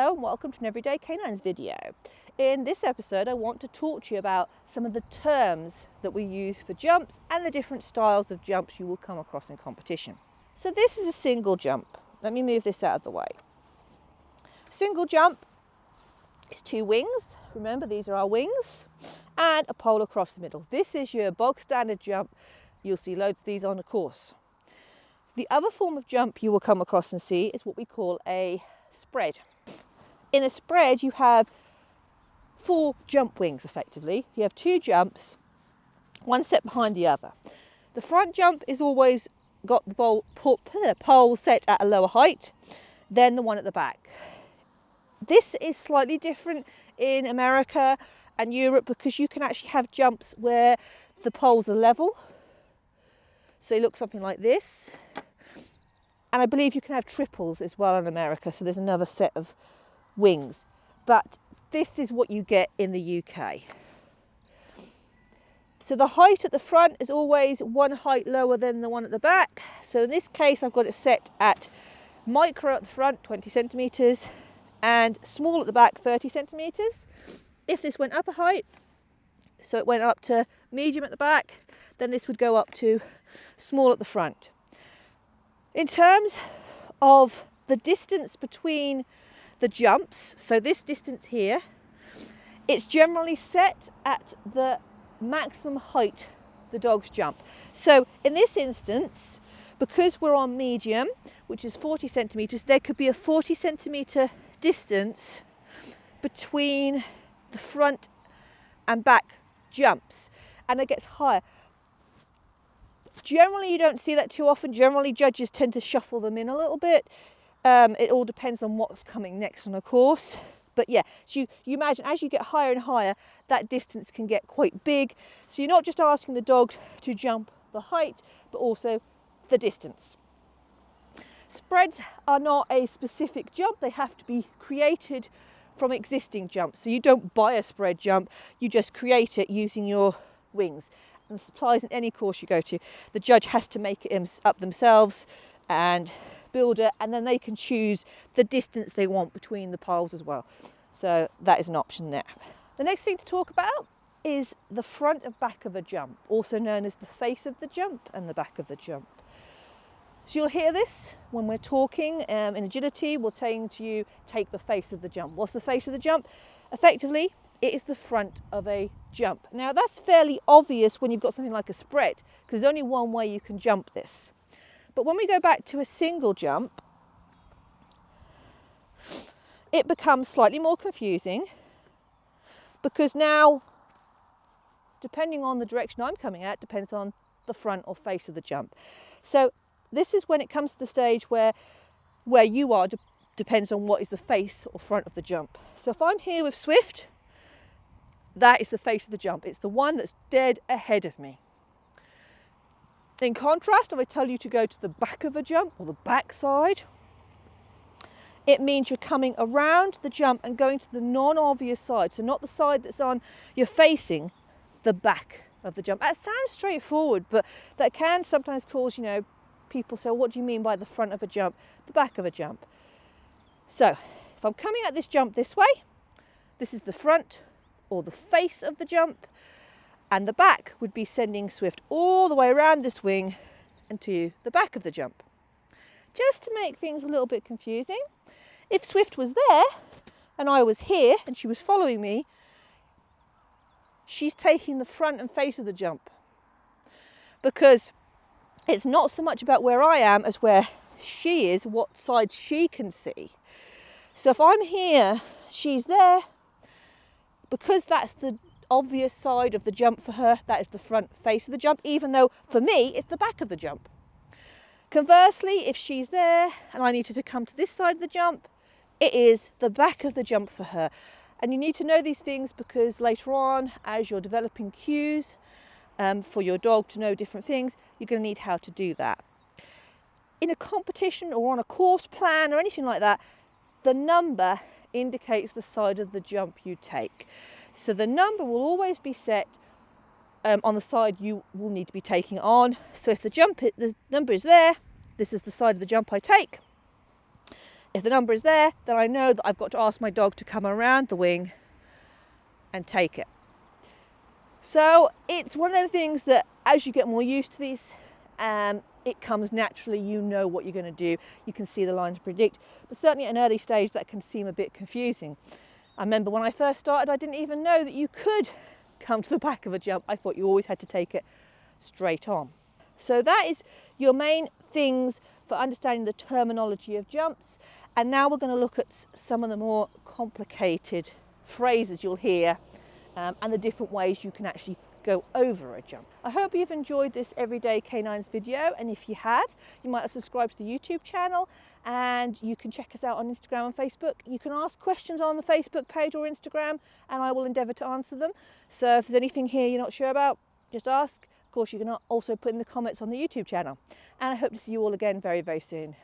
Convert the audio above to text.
Hello and welcome to an Everyday Canines video. In this episode I want to talk to you about some of the terms that we use for jumps and the different styles of jumps you will come across in competition. So this is a single jump. Let me move this out of the way. Single jump is 2 wings. Remember, these are our wings, and a pole across the middle. This is your bog standard jump. You'll see loads of these on the course. The other form of jump you will come across and see is what we call a spread. In a spread you have 4 jump wings effectively. You have 2 jumps, one set behind the other. The front jump is always got the pole set at a lower height than the one at the back. This is slightly different in America and Europe because you can actually have jumps where the poles are level. So they look something like this. And I believe you can have triples as well in America, so there's another set of wings. But this is what you get in the UK. So the height at the front is always one height lower than the one at the back. So in this case, I've got it set at micro at the front, 20 centimetres, and small at the back, 30 centimetres. If this went up a height, so it went up to medium at the back, then this would go up to small at the front. In terms of the distance between the jumps, so this distance here, it's generally set at the maximum height the dogs jump. So in this instance, because we're on medium, which is 40 centimetres, there could be a 40 centimetre distance between the front and back jumps, and it gets higher. Generally you don't see that too often. Generally judges tend to shuffle them in a little bit. It all depends on what's coming next on a course. But yeah, so you imagine as you get higher and higher, that distance can get quite big. So you're not just asking the dog to jump the height, but also the distance. Spreads are not a specific jump. They have to be created from existing jumps. So you don't buy a spread jump, you just create it using your wings. And this applies in any course you go to. The judge has to make it up themselves and build it, and then they can choose the distance they want between the poles as well. So that is an option there. The next thing to talk about is the front and back of a jump, also known as the face of the jump and the back of the jump. So you'll hear this when we're talking in agility. We're saying to you, take the face of the jump. What's the face of the jump? Effectively, it is the front of a jump. Now that's fairly obvious when you've got something like a spread, because there's only one way you can jump this. But when we go back to a single jump, it becomes slightly more confusing, because now, depending on the direction I'm coming at, depends on the front or face of the jump. So this is when it comes to the stage where you are depends on what is the face or front of the jump. So if I'm here with Swift, that is the face of the jump. It's the one that's dead ahead of me. In contrast, if I tell you to go to the back of a jump or the back side, it means you're coming around the jump and going to the non-obvious side. So not the side that's on, you're facing the back of the jump. That sounds straightforward, but that can sometimes cause, people say, what do you mean by the front of a jump? The back of a jump. So if I'm coming at this jump this way, this is the front or the face of the jump, and the back would be sending Swift all the way around this wing and to the back of the jump. Just to make things a little bit confusing, if Swift was there and I was here and she was following me, she's taking the front and face of the jump, because it's not so much about where I am as where she is, what side she can see. So if I'm here, she's there, because that's the obvious side of the jump for her, that is the front face of the jump, even though for me it's the back of the jump. Conversely, if she's there and I needed to come to this side of the jump, it is the back of the jump for her. And you need to know these things because later on, as you're developing cues for your dog to know different things, you're going to need how to do that. In a competition or on a course plan or anything like that, the number indicates the side of the jump you take. So the number will always be set on the side you will need to be taking on. So if the number is there, this is the side of the jump I take. If the number is there, then I know that I've got to ask my dog to come around the wing and take it. So it's one of the things that as you get more used to these, it comes naturally. You know what you're going to do. You can see the line to predict. But certainly at an early stage that can seem a bit confusing. I remember when I first started, I didn't even know that you could come to the back of a jump. I thought you always had to take it straight on. So that is your main things for understanding the terminology of jumps. And now we're going to look at some of the more complicated phrases you'll hear and the different ways you can actually go over a jump. I hope you've enjoyed this Everyday Canines video, and if you have, you might have subscribed to the YouTube channel, and you can check us out on Instagram and Facebook. You can ask questions on the Facebook page or Instagram, and I will endeavour to answer them. So if there's anything here you're not sure about, just ask. Of course, you can also put in the comments on the YouTube channel. And I hope to see you all again very, very soon.